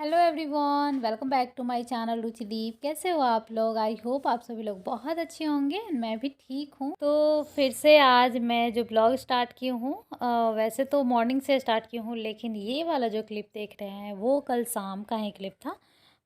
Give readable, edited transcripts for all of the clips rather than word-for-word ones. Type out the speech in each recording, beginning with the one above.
Hello everyone, welcome back to my channel Ruchideep. कैसे हो आप लोग? आई होप आप सभी लोग बहुत अच्छे होंगे। मैं भी ठीक हूँ। तो फिर से आज मैं जो ब्लॉग स्टार्ट की हूँ, वैसे तो मॉर्निंग से स्टार्ट की हूँ, लेकिन ये वाला जो क्लिप देख रहे हैं वो कल शाम का ही क्लिप था।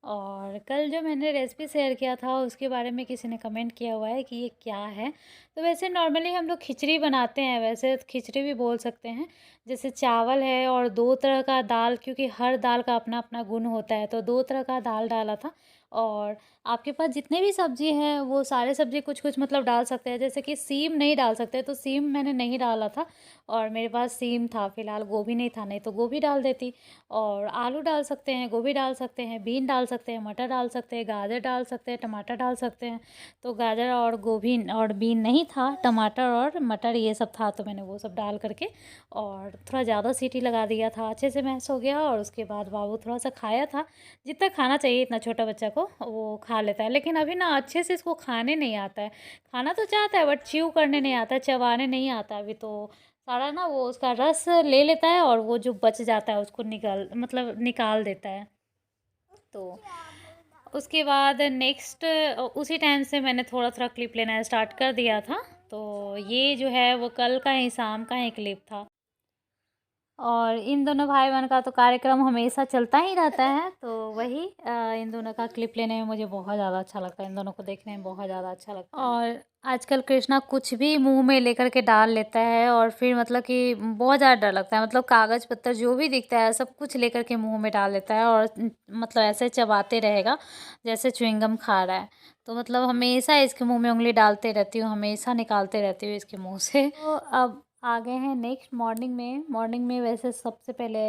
और कल जो मैंने रेसिपी शेयर किया था उसके बारे में किसी ने कमेंट किया हुआ है कि ये क्या है। तो वैसे नॉर्मली हम लोग खिचड़ी बनाते हैं, वैसे खिचड़ी भी बोल सकते हैं। जैसे चावल है और दो तरह का दाल, क्योंकि हर दाल का अपना अपना गुण होता है, तो दो तरह का दाल डाला था। और आपके पास जितने भी सब्जी हैं वो सारे सब्जी कुछ कुछ मतलब डाल सकते हैं। जैसे कि सीम नहीं डाल सकते, तो सीम मैंने नहीं डाला था। और मेरे पास सीम था फ़िलहाल, गोभी नहीं था, नहीं तो गोभी डाल देती। और आलू डाल सकते हैं, गोभी डाल सकते हैं, बीन डाल सकते हैं, मटर डाल सकते हैं, गाजर डाल सकते हैं, टमाटर डाल सकते हैं। तो गाजर और गोभी और बीन नहीं था, टमाटर और मटर ये सब था, तो मैंने वो सब डाल करके और थोड़ा ज़्यादा सीटी लगा दिया था। अच्छे से मैश हो गया और उसके बाद बाबू थोड़ा सा खाया था। जितना खाना चाहिए इतना छोटा बच्चा को वो खा लेता है, लेकिन अभी ना अच्छे से इसको खाने नहीं आता है। खाना तो चाहता है बट च्यू करने नहीं आता है, चबाने नहीं आता अभी। तो सारा ना वो उसका रस ले लेता है और वो जो बच जाता है उसको निकाल देता है। तो उसके बाद नेक्स्ट उसी टाइम से मैंने थोड़ा थोड़ा क्लिप लेना स्टार्ट कर दिया था। तो ये जो है वो कल का ही शाम का ही क्लिप था। और इन दोनों भाई बहन का तो कार्यक्रम हमेशा चलता ही रहता है। तो वही इन दोनों का क्लिप लेने में मुझे बहुत ज़्यादा अच्छा लगता है, इन दोनों को देखने में बहुत ज़्यादा अच्छा लगता है। और आजकल कृष्णा कुछ भी मुंह में लेकर के डाल लेता है और फिर मतलब कि बहुत ज़्यादा डर लगता है। मतलब कागज़ पत्तर जो भी दिखता है सब कुछ लेकर के मुंह में डाल लेता है और मतलब ऐसे चबाते रहेगा जैसे च्युइंगम खा रहा है। तो मतलब हमेशा इसके मुंह में उंगली डालते रहती हूँ, हमेशा निकालते रहती हूँ इसके मुंह से। तो अब आ गए हैं नेक्स्ट मॉर्निंग में वैसे सबसे पहले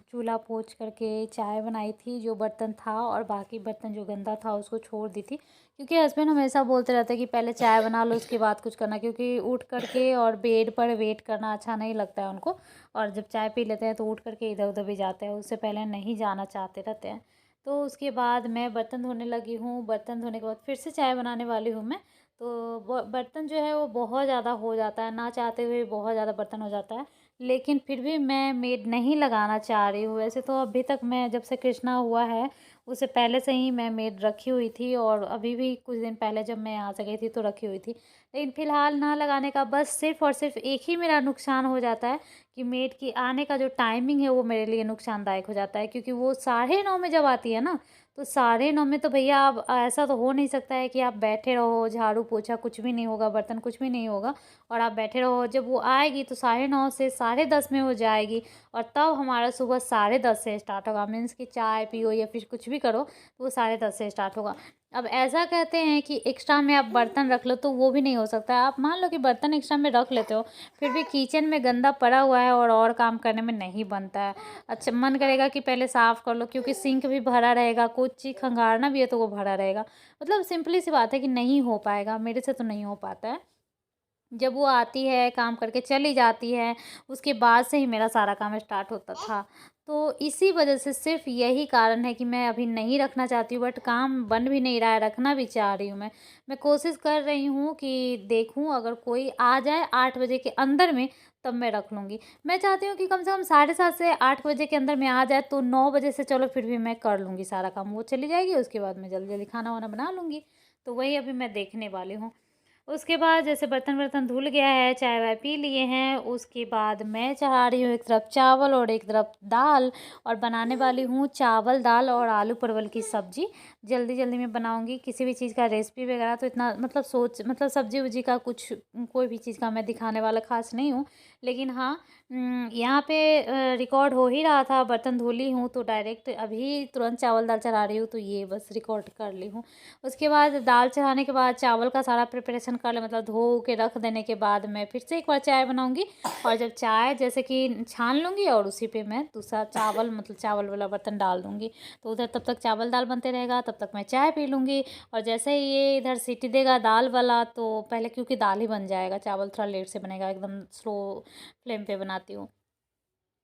चूल्हा पोंछ करके चाय बनाई थी। जो बर्तन था और बाकी बर्तन जो गंदा था उसको छोड़ दी थी, क्योंकि हस्बैंड हमेशा बोलते रहते हैं कि पहले चाय बना लो उसके बाद कुछ करना, क्योंकि उठ करके और बेड पर वेट करना अच्छा नहीं लगता है उनको। और जब चाय पी लेते हैं तो उठ करके इधर उधर भी जाते हैं, उससे पहले नहीं जाना चाहते रहते हैं। तो उसके बाद मैं बर्तन धोने लगी हूँ। बर्तन धोने के बाद फिर से चाय बनाने वाली हूँ मैं। तो बर्तन जो है वो बहुत ज़्यादा हो जाता है, ना चाहते हुए बहुत ज़्यादा बर्तन हो जाता है। लेकिन फिर भी मैं मेड नहीं लगाना चाह रही हूँ। वैसे तो अभी तक मैं जब से कृष्णा हुआ है उससे पहले से ही मैं मेड रखी हुई थी, और अभी भी कुछ दिन पहले जब मैं यहाँ से गई थी तो रखी हुई थी। लेकिन फ़िलहाल ना लगाने का बस सिर्फ़ और सिर्फ एक ही मेरा नुकसान हो जाता है कि मेड की आने का जो टाइमिंग है वो मेरे लिए नुकसानदायक हो जाता है, क्योंकि वो 9:30 में जब आती है ना, तो 9:30 में तो भैया आप ऐसा तो हो नहीं सकता है कि आप बैठे रहो, झाड़ू पोछा कुछ भी नहीं होगा, बर्तन कुछ भी नहीं होगा और आप बैठे रहो। जब वो आएगी तो 9:30 से 10:30 में वो जाएगी, और तब हमारा सुबह 10:30 से स्टार्ट होगा। मीन्स कि चाय पियो या फिर कुछ भी करो तो वो 10:30 से स्टार्ट होगा। अब ऐसा कहते हैं कि एक्स्ट्रा में आप बर्तन रख लो, तो वो भी नहीं हो सकता है। आप मान लो कि बर्तन एक्स्ट्रा में रख लेते हो, फिर भी किचन में गंदा पड़ा हुआ है और काम करने में नहीं बनता है। अच्छा, मन करेगा कि पहले साफ़ कर लो, क्योंकि सिंक भी भरा रहेगा, कुछ चीज़ खंगारना भी है तो वो भरा रहेगा। मतलब सिंपली सी बात है कि नहीं हो पाएगा, मेरे से तो नहीं हो पाता है। जब वो आती है काम करके चली जाती है, उसके बाद से ही मेरा सारा काम स्टार्ट होता था। तो इसी वजह से सिर्फ़ यही कारण है कि मैं अभी नहीं रखना चाहती हूँ, बट काम बन भी नहीं रहा है, रखना भी चाह रही हूँ मैं। मैं कोशिश कर रही हूँ कि देखूँ अगर कोई आ जाए 8 बजे के अंदर में, तब मैं रख लूँगी। मैं चाहती हूँ कि कम से कम 7:30 से 8 बजे के अंदर में आ जाए, तो 9 बजे से चलो फिर भी मैं कर लूँगी सारा काम। वो चली जाएगी, उसके बाद मैं जल्दी-जल्दी खाना-वाना बना लूँगी। तो वही अभी मैं देखने वाली हूँ। उसके बाद जैसे बर्तन-वर्तन धुल गया है, चाय-वाय पी लिए हैं, उसके बाद मैं चढ़ा रही हूँ एक तरफ चावल और एक तरफ दाल, और बनाने वाली हूँ चावल, दाल और आलू परवल की सब्ज़ी। जल्दी-जल्दी में बनाऊँगी। किसी भी चीज़ का रेसिपी वगैरह तो इतना मतलब सब्ज़ी-वब्ज़ी का कुछ कोई भी चीज़ का मैं दिखाने वाला ख़ास नहीं हूँ। लेकिन हाँ, यहाँ पे रिकॉर्ड हो ही रहा था, बर्तन धो ली हूँ तो डायरेक्ट अभी तुरंत चावल-दाल चढ़ा रही हूँ, तो ये बस रिकॉर्ड कर ली हूँ। उसके बाद दाल चढ़ाने के बाद चावल का सारा प्रिपरेशन कर ले, मतलब धो के रख देने के बाद मैं फिर से एक बार चाय बनाऊँगी। और जब चाय जैसे कि छान लूँगी और उसी पे मैं दूसरा चावल मतलब चावल वाला बर्तन डाल दूँगी। तो उधर तब तक चावल दाल बनते रहेगा, तब तक मैं चाय पी लूँगी। और जैसे ही ये इधर सीटी देगा दाल वाला, तो पहले क्योंकि दाल ही बन जाएगा, चावल थोड़ा लेट से बनेगा, एकदम स्लो फ्लेम पे बनाती हूँ।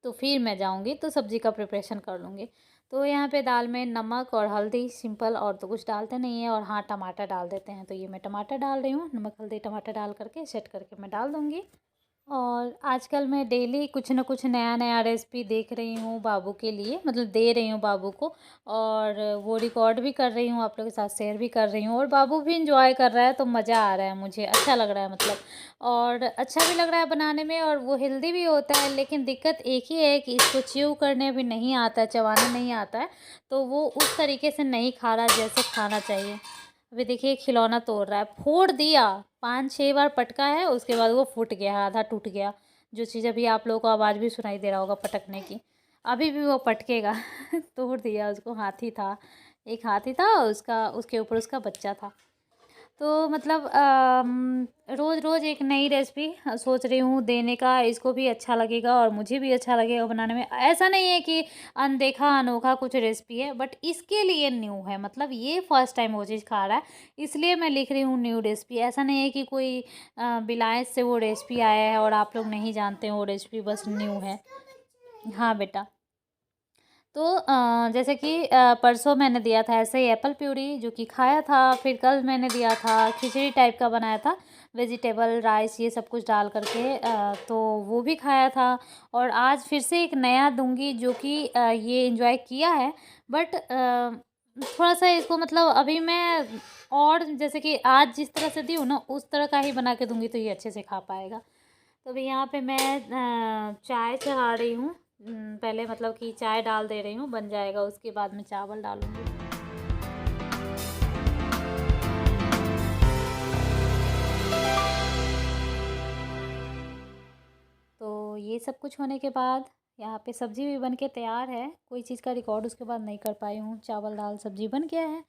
तो फिर मैं जाऊँगी तो सब्ज़ी का प्रिपरेशन कर लूँगी। तो यहाँ पे दाल में नमक और हल्दी सिंपल, और तो कुछ डालते नहीं हैं। और हाँ, टमाटर डाल देते हैं, तो ये मैं टमाटर डाल रही हूँ। नमक, हल्दी, टमाटर डाल करके सेट करके मैं डाल दूँगी। और आजकल मैं डेली कुछ न कुछ नया-नया रेसिपी देख रही हूँ बाबू के लिए, मतलब दे रही हूँ बाबू को, और वो रिकॉर्ड भी कर रही हूँ, आप लोगों के साथ शेयर भी कर रही हूँ, और बाबू भी एंजॉय कर रहा है, तो मज़ा आ रहा है मुझे, अच्छा लग रहा है मतलब। और अच्छा भी लग रहा है बनाने में, और वो हेल्दी भी होता है। लेकिन दिक्कत एक ही है कि इसको च्यू करने भी नहीं आता है, चबाना नहीं आता है, तो वो उस तरीके से नहीं खा रहा जैसे खाना चाहिए। अभी देखिए खिलौना तोड़ रहा है, फोड़ दिया, 5-6 बार पटका है, उसके बाद वो फूट गया, आधा टूट गया। जो चीज़ अभी आप लोगों को आवाज़ भी सुनाई दे रहा होगा पटकने की, अभी भी वो पटकेगा। तोड़ दिया उसको, हाथी था, एक हाथी था, उसका उसके ऊपर उसका बच्चा था। तो मतलब रोज़-रोज़ एक नई रेसिपी सोच रही हूँ देने का, इसको भी अच्छा लगेगा और मुझे भी अच्छा लगेगा बनाने में। ऐसा नहीं है कि अनदेखा अनोखा कुछ रेसिपी है, बट इसके लिए न्यू है, मतलब ये फर्स्ट टाइम वो चीज़ खा रहा है, इसलिए मैं लिख रही हूँ न्यू रेसिपी। ऐसा नहीं है कि कोई विलायत से वो रेसिपी आया है और आप लोग नहीं जानते हो वो रेसिपी, बस न्यू है। हाँ बेटा। तो जैसे कि परसों मैंने दिया था ऐसे ही एप्पल प्यूरी, जो कि खाया था। फिर कल मैंने दिया था खिचड़ी टाइप का बनाया था, वेजिटेबल राइस ये सब कुछ डाल करके, तो वो भी खाया था। और आज फिर से एक नया दूंगी, जो कि ये एंजॉय किया है, बट थोड़ा सा इसको मतलब अभी मैं, और जैसे कि आज जिस तरह से दी हूँ ना, उस तरह का ही बना के दूंगी तो ये अच्छे से खा पाएगा। तो अभी यहाँ पे मैं चाय चढ़ा रही हूँ। पहले मतलब कि चाय डाल दे रही हूँ, बन जाएगा, उसके बाद मैं चावल डालूँगी। तो ये सब कुछ होने के बाद यहाँ पे सब्ज़ी भी बन के तैयार है। कोई चीज़ का रिकॉर्ड उसके बाद नहीं कर पाई हूँ। चावल दाल सब्ज़ी बन गया है,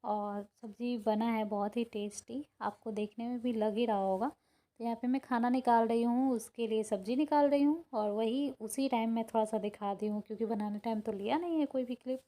और सब्ज़ी बना है बहुत ही टेस्टी, आपको देखने में भी लग ही रहा होगा। तो यहाँ पे मैं खाना निकाल रही हूँ, उसके लिए सब्ज़ी निकाल रही हूँ, और वही उसी टाइम मैं थोड़ा सा दिखा दी हूँ, क्योंकि बनाने टाइम तो लिया नहीं है कोई भी क्लिप।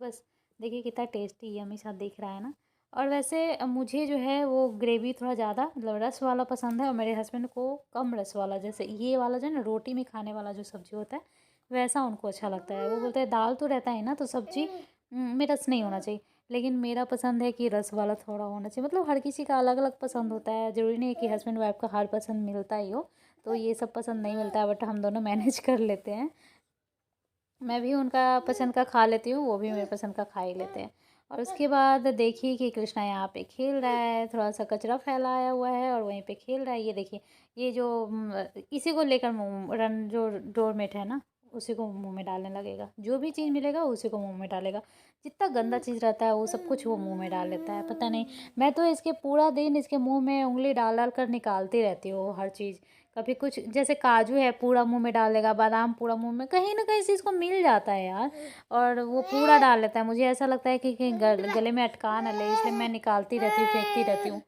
बस देखिए कितना टेस्टी यम्मी सा दिख रहा है ना। और वैसे मुझे जो है वो ग्रेवी थोड़ा ज़्यादा मतलब रस वाला पसंद है, और मेरे हस्बैंड को कम रस वाला, जैसे ये वाला जो है ना रोटी में खाने वाला जो सब्ज़ी होता है, वैसा उनको अच्छा लगता है। वो बोलते हैं दाल तो रहता है ना, तो सब्ज़ी में रस नहीं होना चाहिए। लेकिन मेरा पसंद है कि रस वाला थोड़ा होना चाहिए, मतलब हर किसी का अलग अलग पसंद होता है, ज़रूरी नहीं है कि हस्बैंड वाइफ का हर पसंद मिलता ही हो। तो ये सब पसंद नहीं मिलता है, बट हम दोनों मैनेज कर लेते हैं। मैं भी उनका पसंद का खा लेती हूँ, वो भी मेरे पसंद का खा ही लेते हैं। और उसके बाद देखिए कि कृष्णा यहाँ पे खेल रहा है, थोड़ा-सा कचरा फैलाया हुआ है और वहीं पे खेल रहा है। ये देखिए, ये जो इसी को लेकर मुँह रन जो डोरमेट है ना, उसी को मुँह में डालने लगेगा। जो भी चीज़ मिलेगा उसी को मुँह में डालेगा। जितना गंदा चीज़ रहता है वो सब कुछ वो मुँह में डाल लेता है, पता नहीं। मैं तो इसके पूरा दिन इसके मुँह में उँगली डाल-डाल कर निकालती रहती हूँ हर चीज़। कभी कुछ जैसे काजू है पूरा मुँह में डाल लेगा, बादाम पूरा मुँह में, कहीं न कहीं से इसको मिल जाता है यार, और वो पूरा डाल लेता है। मुझे ऐसा लगता है कि कहीं गले में अटका ना ले, इसलिए मैं निकालती रहती हूँ, फेंकती रहती हूँ।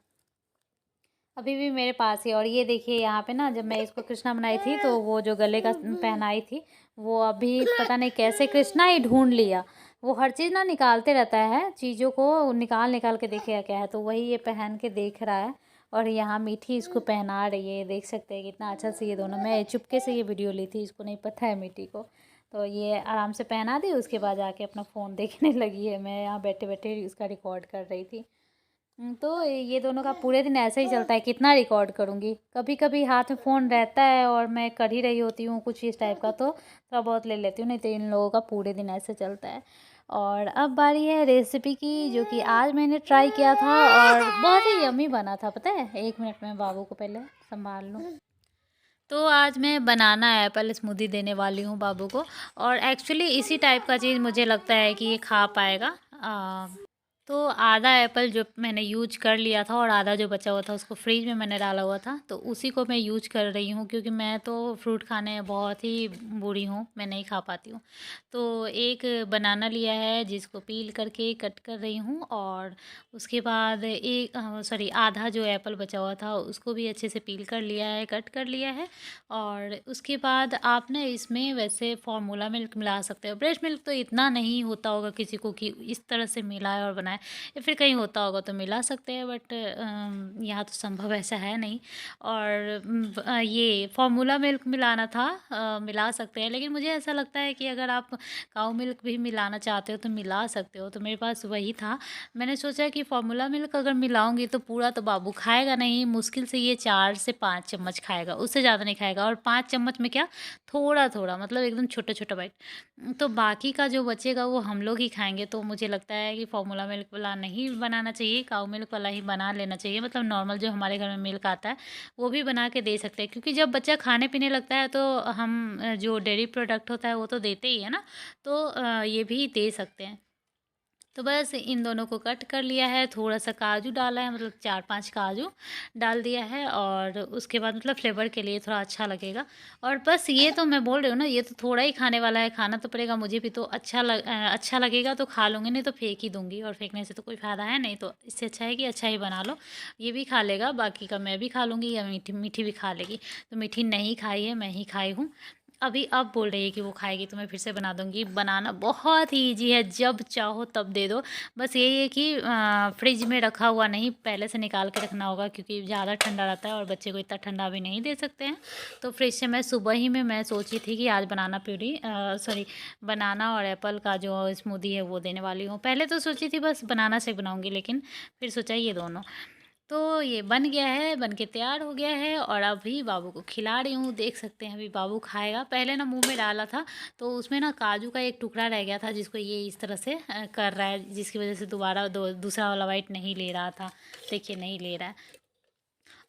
अभी भी मेरे पास ही। और ये देखिए यहाँ पे ना, जब मैं इसको कृष्णा बनाई थी, तो वो जो गले का पहनाई थी, वो अभी पता नहीं कैसे कृष्णा ही ढूंढ लिया। वो हर चीज़ ना निकालते रहता है, चीज़ों को निकाल निकाल के देखेगा क्या है, तो वही ये पहन के देख रहा है। और यहाँ मीठी इसको पहना रही है, देख सकते हैं कितना अच्छा से ये दोनों। मैं चुपके से ये वीडियो ली थी, इसको नहीं पता है मीठी को। तो ये आराम से पहना दी, उसके बाद जाके अपना फ़ोन देखने लगी है। मैं यहाँ बैठे बैठे इसका रिकॉर्ड कर रही थी। तो ये दोनों का पूरे दिन ऐसे ही चलता है, कितना रिकॉर्ड करूँगी। कभी कभी हाथ में फ़ोन रहता है और मैं कर ही रही होती हूँ कुछ इस टाइप का, तो थोड़ा बहुत ले लेती हूँ, नहीं तो इन लोगों का पूरे दिन ऐसे चलता है। और अब बारी है रेसिपी की, जो कि आज मैंने ट्राई किया था और बहुत ही यम्मी बना था, पता है। 1 मिनट में बाबू को पहले संभाल लूँ। तो आज मैं बनाना एप्पल स्मूदी देने वाली हूँ बाबू को, और एक्चुअली इसी टाइप का चीज़ मुझे लगता है कि ये खा पाएगा। तो आधा एप्पल जो मैंने यूज कर लिया था, और आधा जो बचा हुआ था उसको फ्रीज में मैंने डाला हुआ था, तो उसी को मैं यूज कर रही हूँ, क्योंकि मैं तो फ्रूट खाने में बहुत ही बुरी हूँ, मैं नहीं खा पाती हूँ। तो एक बनाना लिया है, जिसको पील करके कट कर रही हूँ, और उसके बाद एक सॉरी आधा जो एप्पल बचा हुआ था उसको भी अच्छे से पील कर लिया है, कट कर लिया है। और उसके बाद आप ना इसमें वैसे फार्मूला मिल्क मिला सकते हो। ब्रेस्ट मिल्क तो इतना नहीं होता होगा किसी को कि इस तरह से मिलाए और बनाए, है, या फिर कहीं होता होगा तो मिला सकते हैं, बट यहाँ तो संभव ऐसा है नहीं। और ये फार्मूला मिल्क मिलाना था, मिला सकते हैं, लेकिन मुझे ऐसा लगता है कि अगर आप काऊ मिल्क भी मिलाना चाहते हो तो मिला सकते हो। तो मेरे पास वही था, मैंने सोचा कि फार्मूला मिल्क अगर मिलाऊंगी तो पूरा तो बाबू खाएगा नहीं, मुश्किल से ये 4 से 5 चम्मच खाएगा, उससे ज़्यादा नहीं खाएगा। और 5 चम्मच में क्या, थोड़ा थोड़ा, मतलब एकदम छोटा छोटा बाइट। तो बाकी का जो बचेगा वो हम लोग ही खाएंगे। तो मुझे लगता है कि फार्मूला मिल्क वाला नहीं बनाना चाहिए, काऊ मिल्क वाला ही बना लेना चाहिए। मतलब नॉर्मल जो हमारे घर में मिल्क आता है वो भी बना के दे सकते हैं, क्योंकि जब बच्चा खाने पीने लगता है तो हम जो डेयरी प्रोडक्ट होता है वो तो देते ही है ना, तो ये भी दे सकते हैं। तो बस इन दोनों को कट कर लिया है, थोड़ा सा काजू डाला है, मतलब 4-5 काजू डाल दिया है, और उसके बाद मतलब फ्लेवर के लिए थोड़ा अच्छा लगेगा। और बस ये तो मैं बोल रही हूँ ना, ये तो थोड़ा ही खाने वाला है, खाना तो पड़ेगा मुझे भी। तो अच्छा लगेगा तो खा लूँगी, नहीं तो फेंक ही दूँगी, और फेंकने से तो कोई फ़ायदा है नहीं। तो इससे अच्छा है कि अच्छा ही बना लो, ये भी खा लेगा, बाकी का मैं भी खा लूँगी, या मीठी मीठी भी खा लेगी। तो मीठी नहीं खाई है, मैं ही खाई हूँ अभी। अब बोल रही है कि वो खाएगी तो मैं फिर से बना दूँगी। बनाना बहुत ही ईज़ी है, जब चाहो तब दे दो। बस यही है कि फ्रिज में रखा हुआ नहीं, पहले से निकाल के रखना होगा, क्योंकि ज़्यादा ठंडा रहता है और बच्चे को इतना ठंडा भी नहीं दे सकते हैं। तो फ्रिज से मैं सुबह ही में मैं सोची थी कि आज बनाना प्यूरी सॉरी बनाना और एप्पल का जो स्मूदी है वो देने वाली हूँ। पहले तो सोची थी बस बनाना शेक बनाऊँगी, लेकिन फिर सोचा ये दोनों। तो ये बन गया है, बन के तैयार हो गया है, और अभी बाबू को खिला रही हूँ। देख सकते हैं अभी बाबू खाएगा। पहले ना मुंह में डाला था तो उसमें ना काजू का एक टुकड़ा रह गया था, जिसको ये इस तरह से कर रहा है, जिसकी वजह से दोबारा दूसरा वाला वाइट नहीं ले रहा था। देखिए नहीं ले रहा है,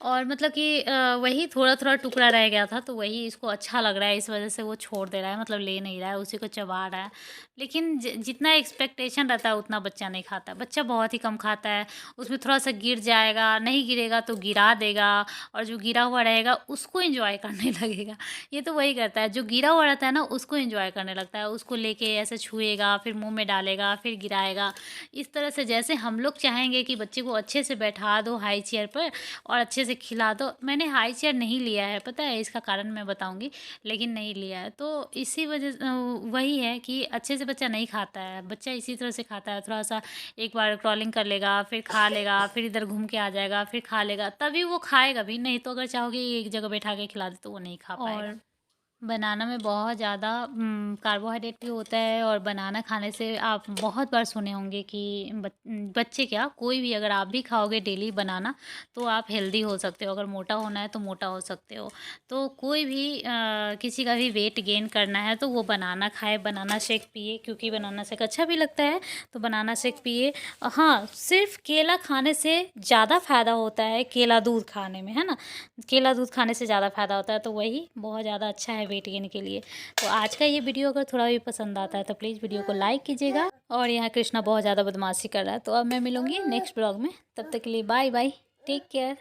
और मतलब कि वही थोड़ा-थोड़ा टुकड़ा रह गया था, तो वही इसको अच्छा लग रहा है, इस वज़ह से वो छोड़ दे रहा है, मतलब ले नहीं रहा है, उसी को चबा रहा है। लेकिन जितना एक्सपेक्टेशन रहता है उतना बच्चा नहीं खाता है, बच्चा बहुत ही कम खाता है। उसमें थोड़ा-सा गिर जाएगा, नहीं गिरेगा तो गिरा देगा, और जो गिरा हुआ रहेगा उसको एन्जॉय करने लगेगा। ये तो वही करता है, जो गिरा हुआ रहता है ना उसको एन्जॉय करने लगता है, उसको लेके ऐसे छुएगा, फिर मुँह में डालेगा, फिर गिराएगा। इस तरह से जैसे हम लोग चाहेंगे कि बच्चे को अच्छे से बैठा दो हाई चेयर पर और अच्छे से खिला दो। मैंने हाई चेयर नहीं लिया है, पता है इसका कारण मैं बताऊँगी, लेकिन नहीं लिया है। तो इसी वजह वही है कि अच्छे से बच्चा नहीं खाता है, बच्चा इसी तरह से खाता है, थोड़ा-सा एक बार क्रॉलिंग कर लेगा, फिर खा लेगा, फिर इधर घूम के आ जाएगा, फिर खा लेगा, तभी वो खाएगा भी। नहीं तो अगर चाहोगे एक जगह बैठा के खिला दे तो वो नहीं खा पाएगा। और बनाना में बहुत ज़्यादा कार्बोहाइड्रेट भी होता है, और बनाना खाने से आप बहुत बार सुने होंगे कि बच्चे क्या कोई भी, अगर आप भी खाओगे डेली बनाना तो आप हेल्दी हो सकते हो। अगर मोटा होना है तो मोटा हो सकते हो। तो कोई भी किसी का भी वेट गेन करना है तो वो बनाना खाए, बनाना शेक पिए, क्योंकि बनाना शेक अच्छा भी लगता है, तो बनाना शेक पिए। हाँ, सिर्फ केला खाने से ज़्यादा फ़ायदा होता है, केला दूध खाने में, है ना। केला दूध खाने से ज़्यादा फ़ायदा होता है, तो वही बहुत ज़्यादा अच्छा है वेट गेन के लिए। तो आज का ये वीडियो अगर थोड़ा भी पसंद आता है तो प्लीज़ वीडियो को लाइक कीजिएगा। और यहाँ कृष्णा बहुत ज़्यादा बदमाशी कर रहा है, तो अब मैं मिलूँगी नेक्स्ट ब्लॉग में। तब तक के लिए बाय बाय, टेक केयर।